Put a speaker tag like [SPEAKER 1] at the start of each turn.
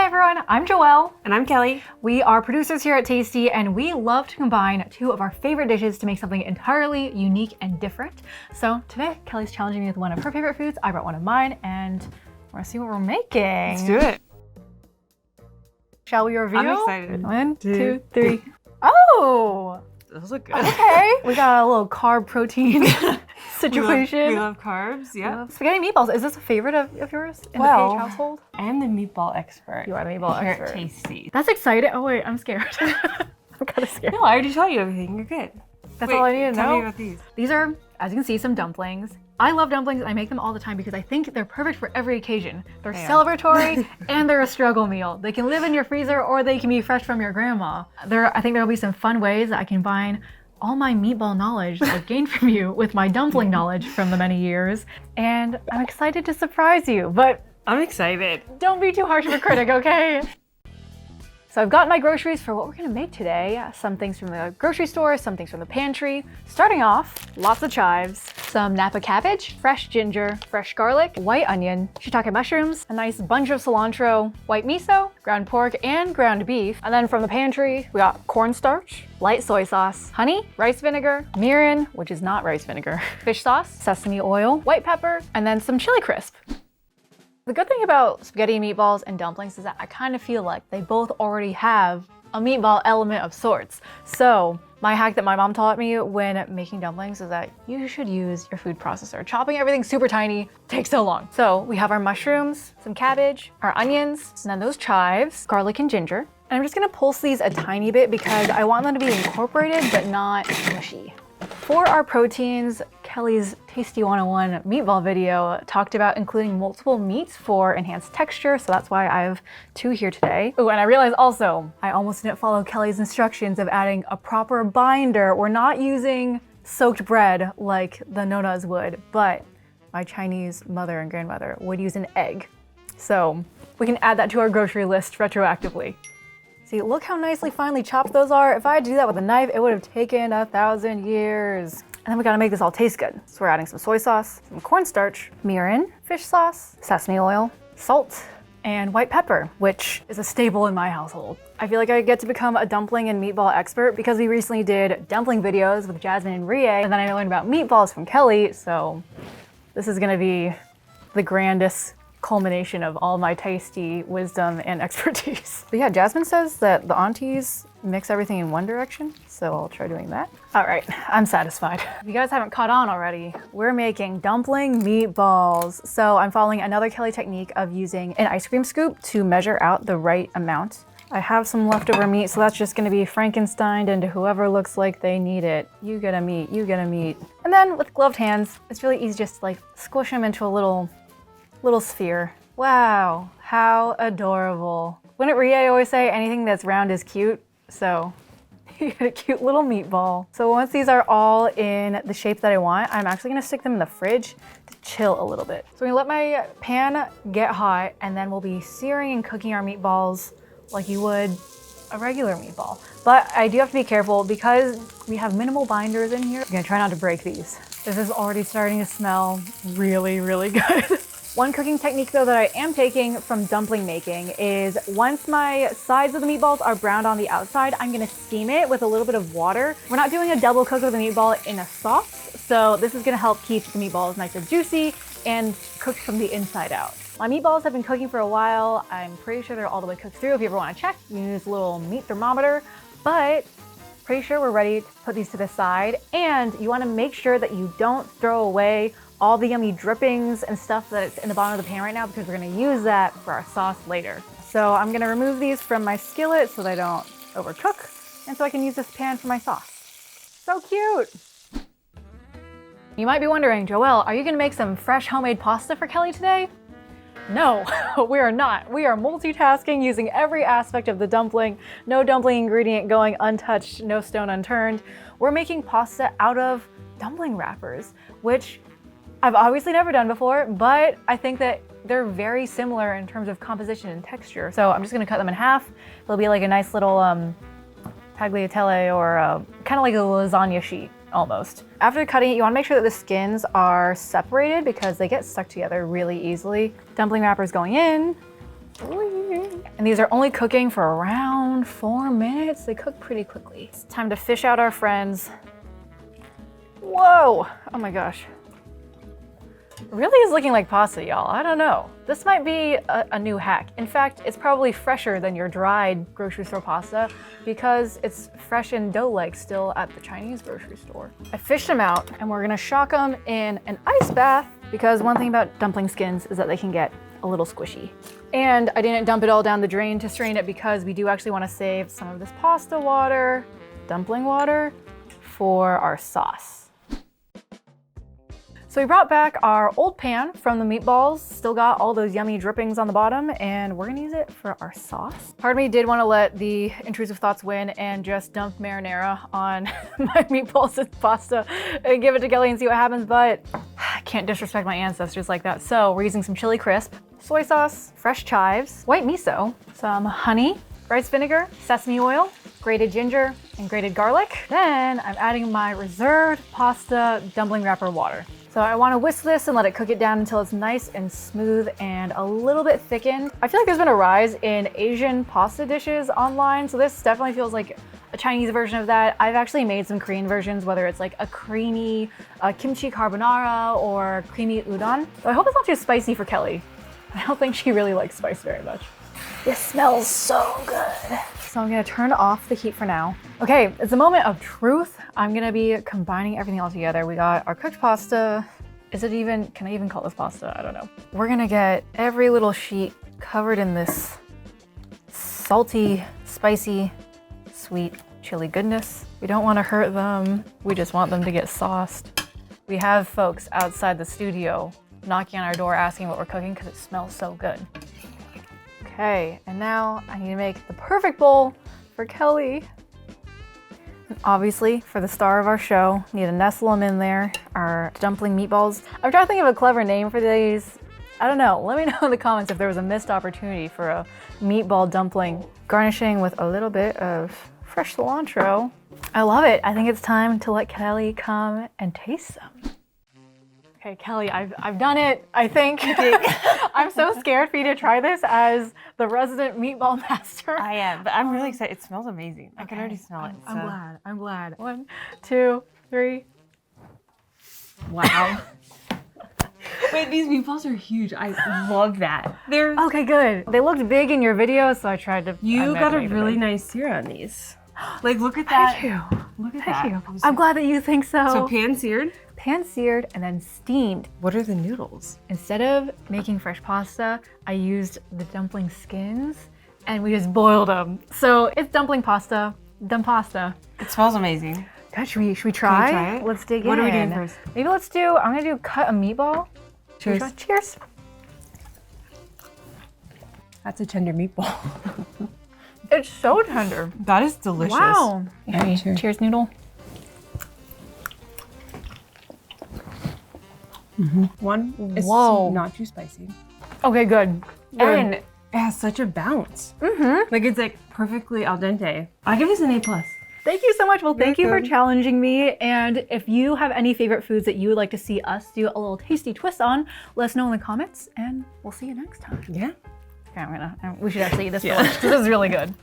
[SPEAKER 1] everyone, I'm Joelle.
[SPEAKER 2] And I'm Kelly.
[SPEAKER 1] We are producers here at Tasty, and we love to combine two of our favorite dishes to make something entirely unique and different. So today, Kelly's challenging me with one of her favorite foods. I brought one of mine, and we're gonna see what we're making.
[SPEAKER 2] Let's do it.
[SPEAKER 1] Shall we review?
[SPEAKER 2] I'm excited.
[SPEAKER 1] 1, 2, 3. Oh!
[SPEAKER 2] Those look good.
[SPEAKER 1] Okay. We got a little carb protein situation.
[SPEAKER 2] We love carbs, yeah.
[SPEAKER 1] Spaghetti meatballs. Is this a favorite of yours in the Page household?
[SPEAKER 2] I'm the meatball expert.
[SPEAKER 1] You are the meatball
[SPEAKER 2] here
[SPEAKER 1] expert.
[SPEAKER 2] At Tasty.
[SPEAKER 1] That's exciting. Oh wait, I'm scared. I'm kind of scared.
[SPEAKER 2] No, I already taught you everything. You're good.
[SPEAKER 1] That's all I need to know.
[SPEAKER 2] Tell me about these.
[SPEAKER 1] These are, as you can see, some dumplings. I love dumplings. I make them all the time because I think they're perfect for every occasion. They're celebratory and they're a struggle meal. They can live in your freezer or they can be fresh from your grandma. I think there'll be some fun ways that I can combine all my meatball knowledge that I've gained from you with my dumpling knowledge from the many years. And I'm excited to surprise you, but
[SPEAKER 2] I'm excited.
[SPEAKER 1] don't be too harsh of a critic, okay? So I've got my groceries for what we're gonna make today. Some things from the grocery store, some things from the pantry. Starting off, lots of chives, some Napa cabbage, fresh ginger, fresh garlic, white onion, shiitake mushrooms, a nice bunch of cilantro, white miso, ground pork, and ground beef. And then from the pantry, we got cornstarch, light soy sauce, honey, rice vinegar, mirin, which is not rice vinegar, fish sauce, sesame oil, white pepper, and then some chili crisp. The good thing about spaghetti meatballs and dumplings is that I kind of feel like they both already have a meatball element of sorts. So my hack that my mom taught me when making dumplings is that you should use your food processor. Chopping everything super tiny takes so long. So we have our mushrooms, some cabbage, our onions, and then those chives, garlic and ginger. And I'm just gonna pulse these a tiny bit because I want them to be incorporated but not mushy. For our proteins, Kelly's Tasty 101 meatball video talked about including multiple meats for enhanced texture, so that's why I have 2 here today. Oh, and I realized also, I almost didn't follow Kelly's instructions of adding a proper binder. We're not using soaked bread like the nonas would, but my Chinese mother and grandmother would use an egg. So we can add that to our grocery list retroactively. See, look how nicely finely chopped those are. If I had to do that with a knife, it would have taken 1,000 years. And then we gotta make this all taste good. So we're adding some soy sauce, some cornstarch, mirin, fish sauce, sesame oil, salt, and white pepper, which is a staple in my household. I feel like I get to become a dumpling and meatball expert because we recently did dumpling videos with Jasmine and Rie, and then I learned about meatballs from Kelly, so this is gonna be the grandest culmination of all my tasty wisdom and expertise. But yeah, Jasmine says that the aunties mix everything in one direction, so I'll try doing that. All right, I'm satisfied. If you guys haven't caught on already, we're making dumpling meatballs. So I'm following another Kelly technique of using an ice cream scoop to measure out the right amount. I have some leftover meat, so that's just gonna be Frankensteined into whoever looks like they need it. You get a meat, you get a meat. And then with gloved hands, it's really easy just to like squish them into a little sphere. Wow, how adorable. Wouldn't Rie always say anything that's round is cute? So you get a cute little meatball. So once these are all in the shape that I want, I'm actually gonna stick them in the fridge to chill a little bit. So I'm gonna let my pan get hot and then we'll be searing and cooking our meatballs like you would a regular meatball. But I do have to be careful because we have minimal binders in here. I'm gonna try not to break these. This is already starting to smell really, really good. One cooking technique though that I am taking from dumpling making is once my sides of the meatballs are browned on the outside, I'm gonna steam it with a little bit of water. We're not doing a double cook of the meatball in a sauce, so this is gonna help keep the meatballs nice and juicy and cooked from the inside out. My meatballs have been cooking for a while. I'm pretty sure they're all the way cooked through. If you ever wanna check, you can use a little meat thermometer, but pretty sure we're ready to put these to the side. And you wanna make sure that you don't throw away all the yummy drippings and stuff that's in the bottom of the pan right now because we're gonna use that for our sauce later. So I'm gonna remove these from my skillet so they don't overcook and so I can use this pan for my sauce. So cute. You might be wondering, Joelle, are you gonna make some fresh homemade pasta for Kelly today? No, we are not. We are multitasking using every aspect of the dumpling. No dumpling ingredient going untouched, no stone unturned. We're making pasta out of dumpling wrappers, which I've obviously never done before, but I think that they're very similar in terms of composition and texture. So I'm just gonna cut them in half. They'll be like a nice little tagliatelle or kind of like a lasagna sheet almost. After cutting it, you wanna make sure that the skins are separated because they get stuck together really easily. Dumpling wrappers going in. And these are only cooking for around 4 minutes. They cook pretty quickly. It's time to fish out our friends. Whoa, oh my gosh. Really is looking like pasta, y'all. I don't know. This might be a new hack. In fact, it's probably fresher than your dried grocery store pasta because it's fresh and dough-like still at the Chinese grocery store. I fished them out and we're gonna shock them in an ice bath because one thing about dumpling skins is that they can get a little squishy. And I didn't dump it all down the drain to strain it because we do actually want to save some of this pasta water, dumpling water, for our sauce. So we brought back our old pan from the meatballs, still got all those yummy drippings on the bottom, and we're gonna use it for our sauce. Part of me did want to let the intrusive thoughts win and just dump marinara on my meatballs and pasta and give it to Kelly and see what happens, but I can't disrespect my ancestors like that. So we're using some chili crisp, soy sauce, fresh chives, white miso, some honey, rice vinegar, sesame oil, grated ginger, and grated garlic. Then I'm adding my reserved pasta dumpling wrapper water. So I want to whisk this and let it cook it down until it's nice and smooth and a little bit thickened. I feel like there's been a rise in Asian pasta dishes online, so this definitely feels like a Chinese version of that. I've actually made some Korean versions, whether it's like a creamy kimchi carbonara or creamy udon. So I hope it's not too spicy for Kelly. I don't think she really likes spice very much. This smells so good. So I'm gonna turn off the heat for now. Okay, it's a moment of truth. I'm gonna be combining everything all together. We got our cooked pasta. Can I even call this pasta? I don't know. We're gonna get every little sheet covered in this salty, spicy, sweet chili goodness. We don't wanna hurt them. We just want them to get sauced. We have folks outside the studio knocking on our door asking what we're cooking because it smells so good. Okay, and now I need to make the perfect bowl for Kelly. And obviously, for the star of our show, need to nestle them in there, our dumpling meatballs. I'm trying to think of a clever name for these. I don't know, let me know in the comments if there was a missed opportunity for a meatball dumpling. Garnishing with a little bit of fresh cilantro. I love it. I think it's time to let Kelly come and taste some. Okay, Kelly, I've done it, I think. I'm so scared for you to try this as the resident meatball master.
[SPEAKER 2] I am, but I'm really excited. It smells amazing. I can already smell it.
[SPEAKER 1] I'm glad. 1, 2, 3.
[SPEAKER 2] Wow. Wait, these meatballs are huge. I love that. They're
[SPEAKER 1] okay, good. They looked big in your video, so I tried to.
[SPEAKER 2] You got a really nice sear on these. Like, look at that.
[SPEAKER 1] Thank you.
[SPEAKER 2] Look at
[SPEAKER 1] Thank
[SPEAKER 2] that.
[SPEAKER 1] you. I'm glad that you think so.
[SPEAKER 2] So pan seared?
[SPEAKER 1] Pan seared and then steamed.
[SPEAKER 2] What are the noodles?
[SPEAKER 1] Instead of making fresh pasta, I used the dumpling skins and we just boiled them. So it's dumpling pasta, dump pasta.
[SPEAKER 2] It smells amazing.
[SPEAKER 1] God, should we try?
[SPEAKER 2] Can we try it?
[SPEAKER 1] Let's dig in.
[SPEAKER 2] What are we doing first?
[SPEAKER 1] Maybe I'm gonna do cut a meatball.
[SPEAKER 2] Cheers.
[SPEAKER 1] Cheers.
[SPEAKER 2] That's a tender meatball.
[SPEAKER 1] It's so tender.
[SPEAKER 2] That is delicious.
[SPEAKER 1] Wow.
[SPEAKER 2] Yeah,
[SPEAKER 1] cheers, noodle.
[SPEAKER 2] One is
[SPEAKER 1] Whoa.
[SPEAKER 2] not too spicy.
[SPEAKER 1] Okay, good.
[SPEAKER 2] And it has such a bounce. Like, it's like perfectly al dente. I give this an A+.
[SPEAKER 1] Thank you so much. Well, thank you for
[SPEAKER 2] Welcome.
[SPEAKER 1] challenging me. And if you have any favorite foods that you would like to see us do a little tasty twist on, let us know in the comments and we'll see you next time.
[SPEAKER 2] Yeah.
[SPEAKER 1] Okay, we should actually eat this for lunch because this is really good.